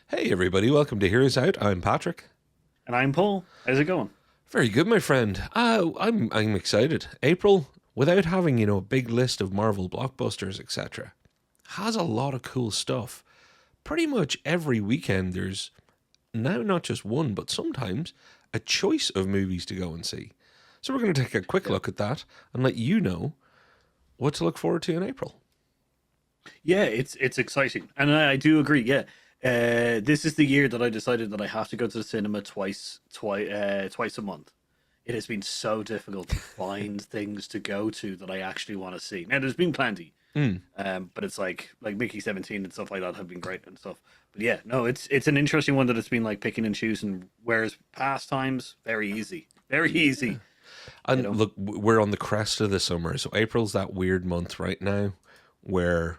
Hey everybody, welcome to Heroes Out. I'm Patrick. And I'm Paul. How's it going? Very good, my friend. I'm excited. April, without having a big list of Marvel blockbusters, etc., has a lot of cool stuff. Pretty much every weekend, there's now not just one, but sometimes a choice of movies to go and see. So we're going to take a quick Yeah. look at that and let you know what to look forward to in April. Yeah, it's exciting, and I do agree. Yeah, this is the year that I decided that I have to go to the cinema twice a month. It has been so difficult to find things to go to that I actually want to see. Now, there's been plenty, Mm. but it's like Mickey 17 and stuff like that have been great and stuff. But yeah, no, it's an interesting one that it's been like picking and choosing. Whereas past times, very easy. You And know. look, we're on the crest of the summer, so April's that weird month right now where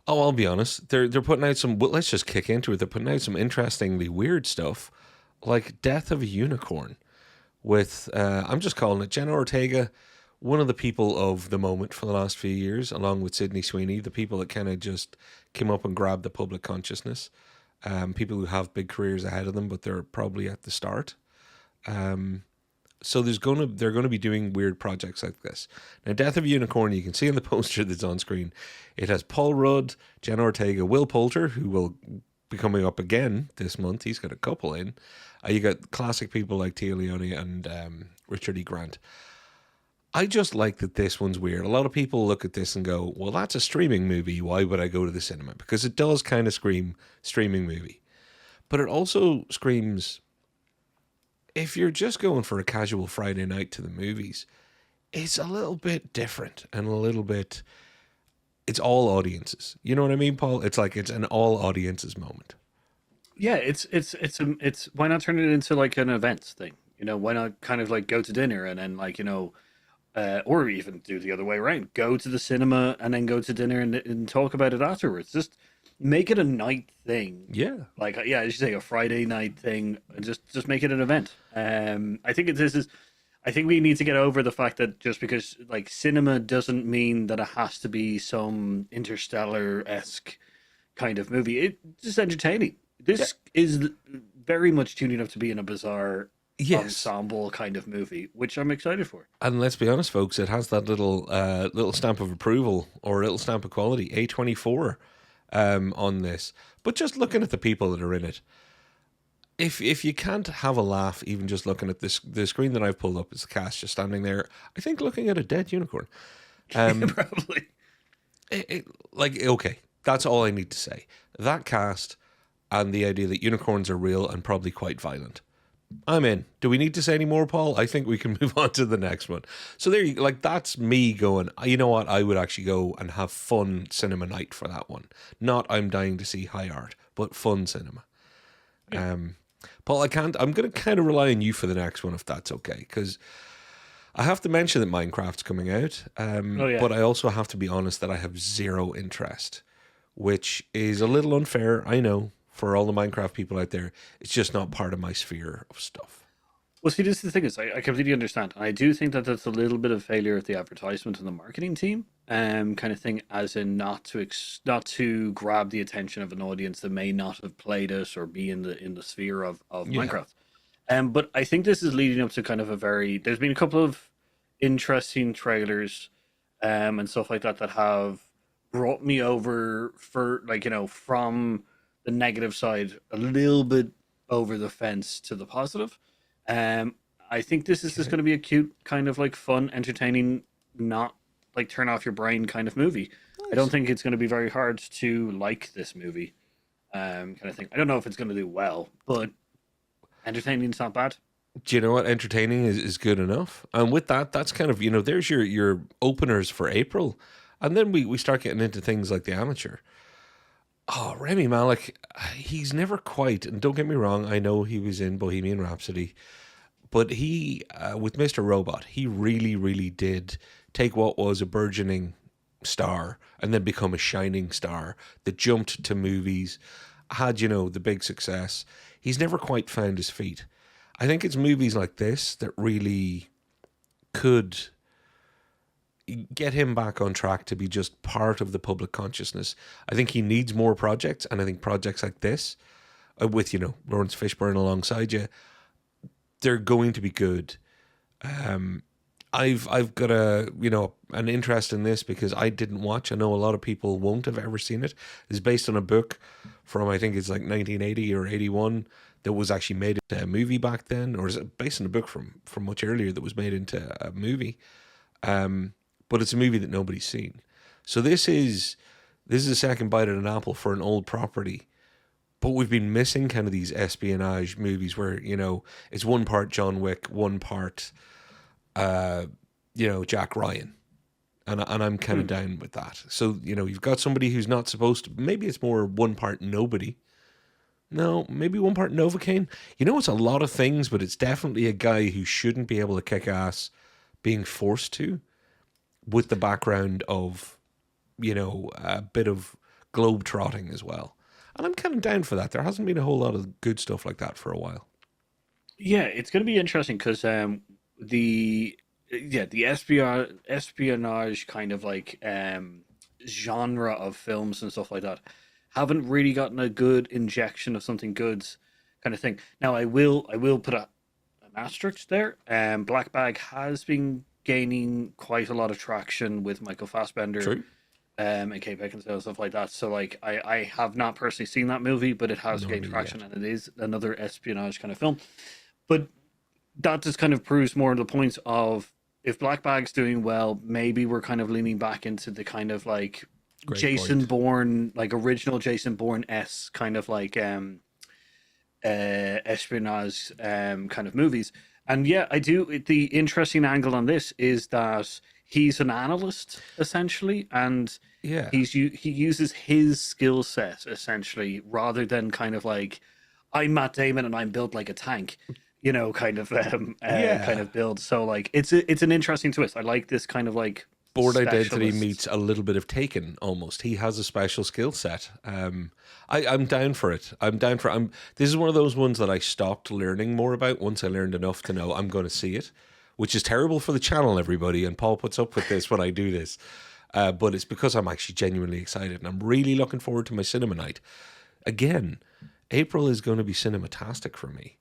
I'll be honest. They're putting out some. Well, let's just kick into it. They're putting out some interestingly weird stuff, like Death of a Unicorn. With I'm just calling it Jenna Ortega, one of the people of the moment for the last few years, along with Sydney Sweeney, the people that kind of just came up and grabbed the public consciousness. People who have big careers ahead of them, but they're probably at the start. So they're gonna be doing weird projects like this. Now, Death of a Unicorn, you can see in the poster that's on screen. It has Paul Rudd, Jenna Ortega, Will Poulter, who will be coming up again this month. He's got a couple in. You got classic people like Tia Leone and Richard E. Grant. I just like that this one's weird. A lot of people look at this and go, "Well, that's a streaming movie. Why would I go to the cinema?" Because it does kind of scream streaming movie, but it also screams if you're just going for a casual Friday night to the movies, it's a little bit different and a little bit. It's all audiences. You know what I mean, Paul? It's like it's an all audiences moment. Yeah, it's why not turn it into like an events thing? Why not kind of like go to dinner and then like or even do the other way around, go to the cinema and then go to dinner and talk about it afterwards. Just make it a night thing, Yeah. like yeah, as you say, a Friday night thing, and just make it an event. I think we need to get over the fact that just because like cinema doesn't mean that it has to be some interstellar esque kind of movie. It's just entertaining. Yeah. This is very much tuning up to be in a bizarre Yes. ensemble kind of movie, which I'm excited for. And let's be honest, folks, it has that little stamp of approval or a little stamp of quality, A24, on this. But just looking at the people that are in it, if you can't have a laugh, even just looking at this, the screen that I've pulled up is the cast just standing there. I think looking at a dead unicorn. Probably. Like, okay, that's all I need to say. That cast and the idea that unicorns are real and probably quite violent. I'm in. Do we need to say any more, Paul? I think we can move on to the next one. So there you like that's me going, you know what, I would actually go and have fun cinema night for that one. Not I'm dying to see high art, but fun cinema. Yeah. Paul, I'm gonna kind of rely on you for the next one if that's okay, because I have to mention that Minecraft's coming out, Oh yeah. but I also have to be honest that I have zero interest, which is a little unfair, I know, for all the Minecraft people out there. It's just not part of my sphere of stuff. Well, see, this is the thing is, I completely understand. I do think that that's a little bit of failure of the advertisement and the marketing team, kind of thing, as in not to grab the attention of an audience that may not have played it or be in the sphere of Yeah. Minecraft. But I think this is leading up to kind of a very. There's been a couple of interesting trailers, and stuff like that that have brought me over for like from the negative side a little bit over the fence to the positive. Um, I think this is just Okay. going to be a cute, kind of like fun, entertaining, not like turn off your brain kind of movie. I don't Nice. think it's going to be very hard to like this movie, kind of thing. I don't know if it's going to do well, but entertaining's not bad. Do you know what? Entertaining is good enough. And with that, that's kind of, there's your openers for April. And then we start getting into things like The Amateur. Oh, Remy Malik, he's never quite, and don't get me wrong, I know he was in Bohemian Rhapsody, but he, with Mr. Robot, he really, really did take what was a burgeoning star and then become a shining star that jumped to movies, had, the big success. He's never quite found his feet. I think it's movies like this that really could get him back on track to be just part of the public consciousness. I think he needs more projects, and I think projects like this. with Lawrence Fishburne alongside you, they're going to be good. I've got an interest in this because I didn't watch. I know a lot of people won't have ever seen it. It's based on a book from, I think it's like 1980 or 81 that was actually made into a movie back then, or is it based on a book from much earlier that was made into a movie? But it's a movie that nobody's seen. So this is a second bite at an apple for an old property. But we've been missing kind of these espionage movies where, it's one part John Wick, one part, Jack Ryan. And I'm kind of down with that. So, you've got somebody who's not supposed to, maybe it's more one part nobody. No, maybe one part Novocaine. It's a lot of things, but it's definitely a guy who shouldn't be able to kick ass being forced to, with the background of, a bit of globe trotting as well. And I'm kind of down for that. There hasn't been a whole lot of good stuff like that for a while. Yeah, it's going to be interesting because the espionage kind of like genre of films and stuff like that haven't really gotten a good injection of something good kind of thing. Now I will put an asterisk there. Black Bag has been gaining quite a lot of traction with Michael Fassbender. True. And Kate Beckinsale and stuff like that. So like I have not personally seen that movie, but it has gained traction and it is another espionage kind of film. But that just kind of proves more the point of, if Black Bag's doing well, maybe we're kind of leaning back into the kind of like Great Jason point. Bourne, like original Jason Bourne-esque kind of like espionage kind of movies. And yeah, I do. The interesting angle on this is that he's an analyst essentially, and Yeah. he uses his skill set essentially, rather than kind of like, I'm Matt Damon and I'm built like a tank, kind of kind of build. So like it's an interesting twist. I like this kind of like Board Identity specialist. meets a little bit of Taken almost. He has a special skill set. I'm down for it. This is one of those ones that I stopped learning more about once I learned enough to know I'm going to see it, which is terrible for the channel, everybody. And Paul puts up with this when I do this. But it's because I'm actually genuinely excited and I'm really looking forward to my cinema night. Again, April is going to be cinematastic for me.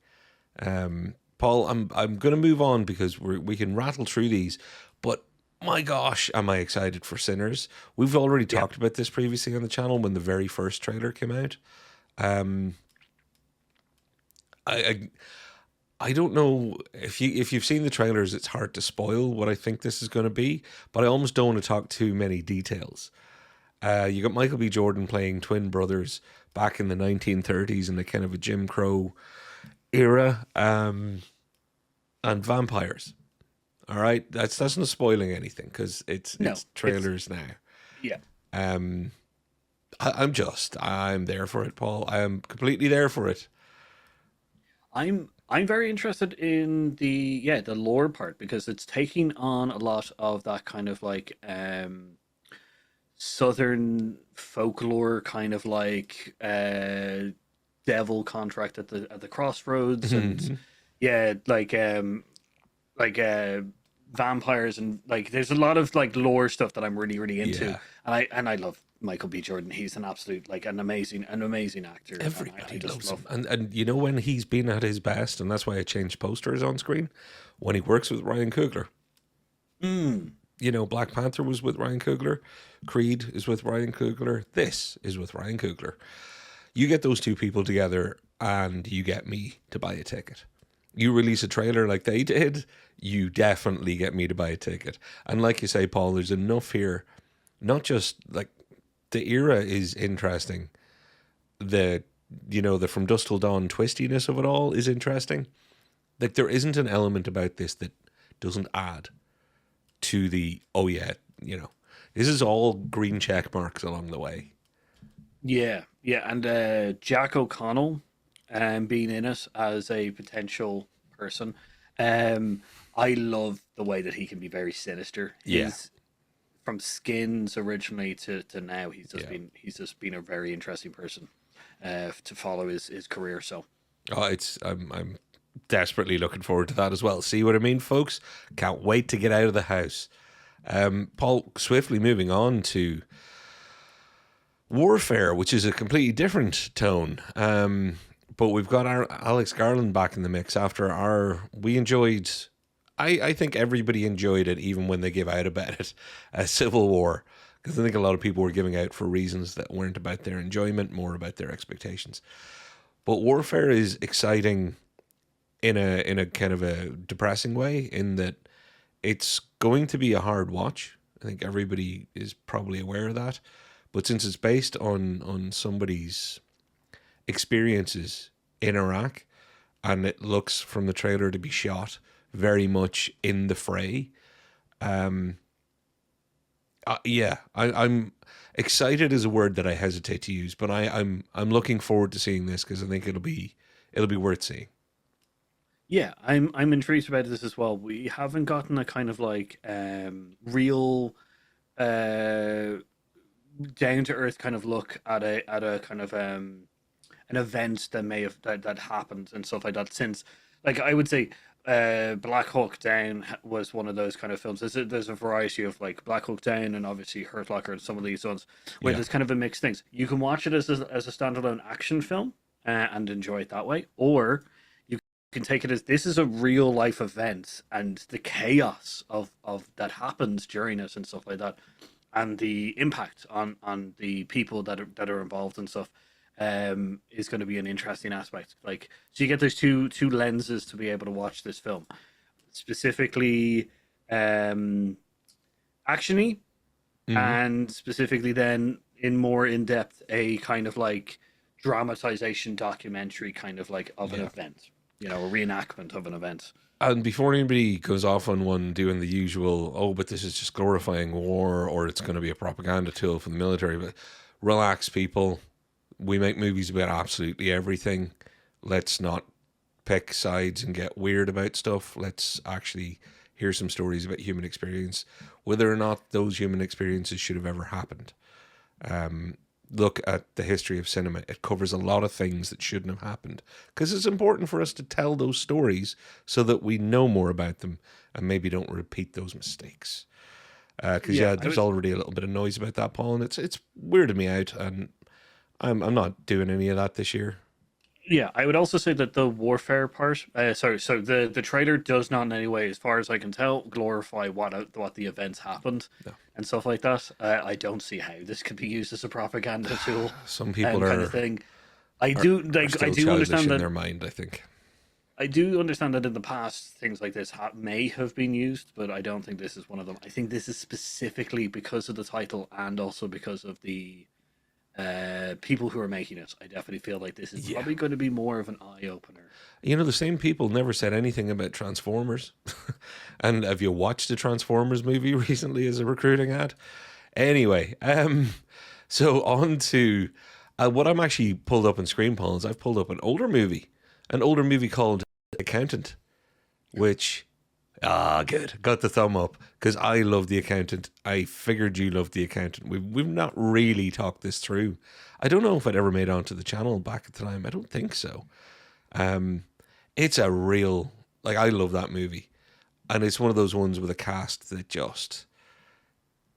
Paul, I'm going to move on because we can rattle through these, but my gosh, am I excited for Sinners. We've already talked about this previously on the channel when the very first trailer came out. I don't know if you've seen the trailers, it's hard to spoil what I think this is going to be, but I almost don't want to talk too many details. You got Michael B. Jordan playing twin brothers back in the 1930s in the kind of a Jim Crow era, and vampires. All right, that's not spoiling anything because it's trailers now. Yeah. I'm there for it, Paul. I am completely there for it. I'm very interested in the lore part, because it's taking on a lot of that kind of like southern folklore, kind of like devil contract at the crossroads, and vampires, and like there's a lot of like lore stuff that I'm really really into. Yeah. And I love Michael B. Jordan. He's an absolute, like, an amazing actor. Everybody just loves him. And you know when he's been at his best, and that's why I changed posters on screen, when he works with Ryan Coogler. Black Panther was with Ryan Coogler. Creed is with Ryan Coogler. This is with Ryan Coogler. You get those two people together and you get me to buy a ticket. You release a trailer like they did, you definitely get me to buy a ticket. And like you say, Paul, there's enough here. Not just like the era is interesting. The From Dusk Till Dawn twistiness of it all is interesting. Like there isn't an element about this that doesn't add to the, this is all green check marks along the way. Yeah, and Jack O'Connell being in it as a potential person. I love the way that he can be very sinister. He's from Skins originally to now. He's just been a very interesting person to follow his career. So, I'm desperately looking forward to that as well. See what I mean, folks? Can't wait to get out of the house. Paul, swiftly moving on to Warfare, which is a completely different tone. but we've got our Alex Garland back in the mix after we enjoyed. I think everybody enjoyed it, even when they gave out about it. Civil War, because I think a lot of people were giving out for reasons that weren't about their enjoyment, more about their expectations. But Warfare is exciting in a kind of a depressing way, in that it's going to be a hard watch. I think everybody is probably aware of that. But since it's based on somebody's experiences in Iraq, and it looks from the trailer to be shot very much in the fray, yeah, I'm excited is a word that I hesitate to use, but I'm looking forward to seeing this, because I think it'll be worth seeing. Yeah, I'm intrigued about this as well. We haven't gotten a kind of like real uh down to earth kind of look at a kind of an event that may have that happened and stuff like that since, like, I would say Black Hawk Down was one of those kind of films. There's a variety of, like, Black Hawk Down and obviously Hurt Locker and some of these ones where Yeah. there's kind of a mixed things. You can watch it as a standalone action film and enjoy it that way, or you can take it as this is a real life event and the chaos of that happens during it and stuff like that, and the impact on the people that are involved and stuff, is going to be an interesting aspect. Like, so you get those two lenses to be able to watch this film, specifically actiony, Hmm. and specifically then in more in depth a kind of like dramatization documentary kind of like of an Yeah. event, a reenactment of an event. And before anybody goes off on one doing the usual, oh, but this is just glorifying war, or it's going to be a propaganda tool for the military, but relax, people. We make movies about absolutely everything. Let's not pick sides and get weird about stuff. Let's actually hear some stories about human experience, whether or not those human experiences should have ever happened. Look at the history of cinema. It covers a lot of things that shouldn't have happened, because it's important for us to tell those stories so that we know more about them and maybe don't repeat those mistakes. Because Yeah, yeah, I there's would. already a little bit of noise about that, Paul, and it's weirded me out, and I'm not doing any of that this year. Yeah, I would also say that the warfare part, sorry, so the trailer does not in any way, as far as I can tell, glorify what the events happened No. and stuff like that. I don't see how this could be used as a propaganda tool, Some people kind of thing. I are do are like I still do childish understand in that their mind, I think. in the past things like this may have been used, but I don't think this is one of them. I think this is specifically because of the title and also because of the people who are making it. I definitely feel like this is Yeah. probably going to be more of an eye opener. The same people never said anything about Transformers. And have you watched a Transformers movie recently as a recruiting ad? Anyway, so on to what I'm actually pulled up in Screen Polls. I've pulled up an older movie called Accountant, which good, got the thumb up, because I love The Accountant. I figured you loved The Accountant. We've not really talked this through. I don't know if it ever made onto the channel back at the time. I don't think so. It's a real, like, I love that movie, and it's one of those ones with a cast that just,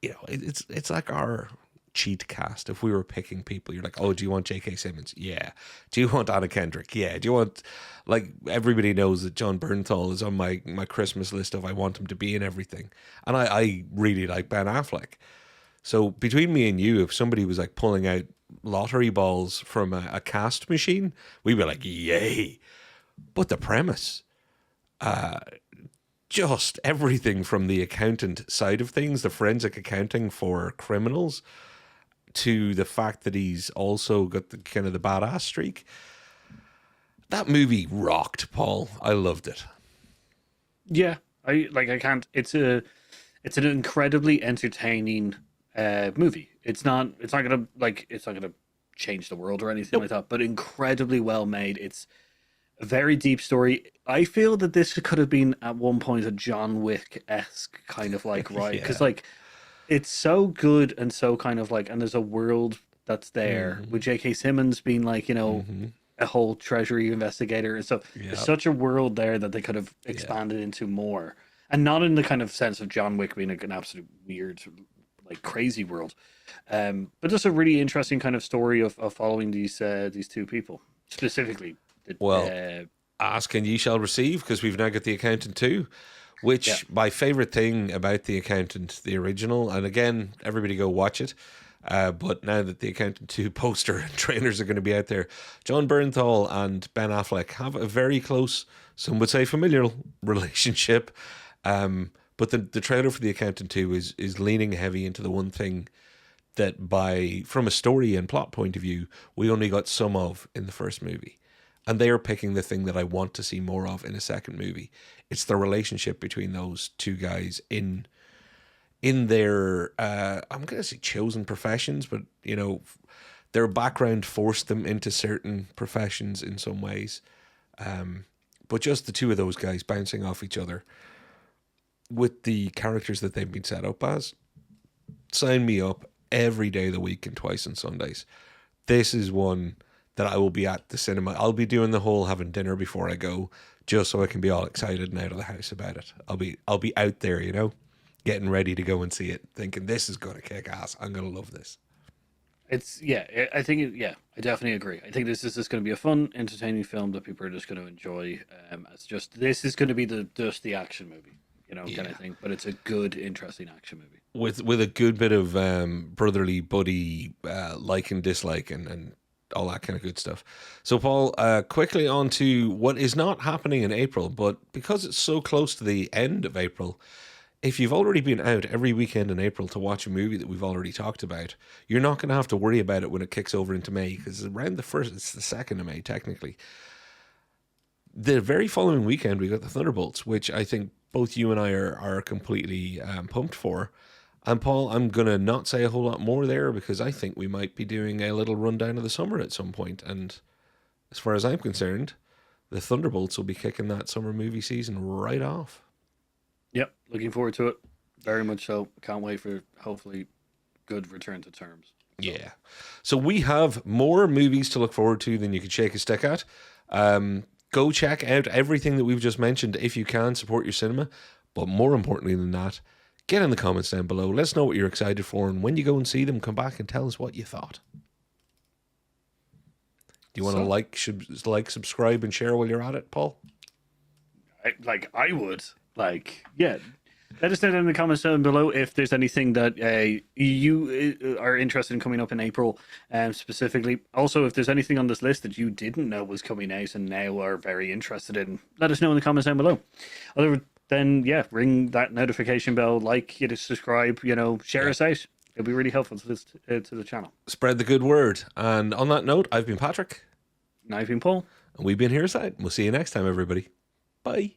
it's like our cheat cast. If we were picking people, you're like, oh, do you want J.K. Simmons? Yeah. Do you want Anna Kendrick? Yeah. Do you want, like, everybody knows that John Bernthal is on my Christmas list of I want him to be in everything, and I really like Ben Affleck. So between me and you, if somebody was like pulling out lottery balls from a cast machine, we'd be like, yay. But the premise, just everything from the accountant side of things, the forensic accounting for criminals, to the fact that he's also got the kind of the badass streak. That movie rocked, Paul. I loved it. Yeah, I can't. It's an incredibly entertaining movie. It's not gonna change the world or anything like Nope. that, but incredibly well made. It's a very deep story. I feel that this could have been at one point a John Wick esque kind of like ride, because Yeah. like it's so good and so kind of like, and there's a world that's there Mm-hmm. with J.K. Simmons being like, Mm-hmm. a whole treasury investigator and stuff. There's Yeah. such a world there that they could have Yeah. expanded into more, and not in the kind of sense of John Wick being like an absolute weird, like crazy world, but just a really interesting kind of story of following these two people specifically. Well, ask and ye shall receive, because we've now got The Accountant 2, which my favorite thing about The Accountant, the original, and again, everybody go watch it. But now that The Accountant 2 poster and trailers are going to be out there, John Bernthal and Ben Affleck have a very close, some would say familial relationship. But the trailer for The Accountant 2 is leaning heavy into the one thing that from a story and plot point of view, we only got some of in the first movie. And they are picking the thing that I want to see more of in a second movie. It's the relationship between those two guys in their, I'm going to say chosen professions, but, you know, their background forced them into certain professions in some ways. But just the two of those guys bouncing off each other with the characters that they've been set up as, sign me up every day of the week and twice on Sundays. This is one that I will be at the cinema. I'll be doing the whole having dinner before I go, just so I can be all excited and out of the house about it. I'll be out there, you know, getting ready to go and see it, thinking this is going to kick ass. I'm going to love this. It's I think I definitely agree. I think this is just going to be a fun, entertaining film that people are just going to enjoy. This is going to be just the action movie, you know, kind of thing. But it's a good, interesting action movie with a good bit of brotherly buddy like and dislike and all that kind of good stuff. So, Paul, quickly on to what is not happening in April, but because it's so close to the end of April, if you've already been out every weekend in April to watch a movie that we've already talked about, you're not going to have to worry about it when it kicks over into May, because around it's the 2nd of May, technically. The very following weekend, we got the Thunderbolts, which I think both you and I are completely pumped for. And Paul, I'm going to not say a whole lot more there, because I think we might be doing a little rundown of the summer at some point. And as far as I'm concerned, the Thunderbolts will be kicking that summer movie season right off. Yep, looking forward to it. Very much so. Can't wait for, hopefully, good return to terms. Yeah. So we have more movies to look forward to than you could shake a stick at. Go check out everything that we've just mentioned if you can. Support your cinema. But more importantly than that, get in the comments down below. Let us know what you're excited for. And when you go and see them, come back and tell us what you thought. Do you want to like, subscribe, and share while you're at it, Paul? I would. Let us know down in the comments down below if there's anything that you are interested in coming up in April, specifically. Also, if there's anything on this list that you didn't know was coming out and now are very interested in, let us know in the comments down below. Other than, ring that notification bell, subscribe, share us out. It'll be really helpful to the channel. Spread the good word. And on that note, I've been Patrick. And I've been Paul. And we've been Hearside. We'll see you next time, everybody. Bye.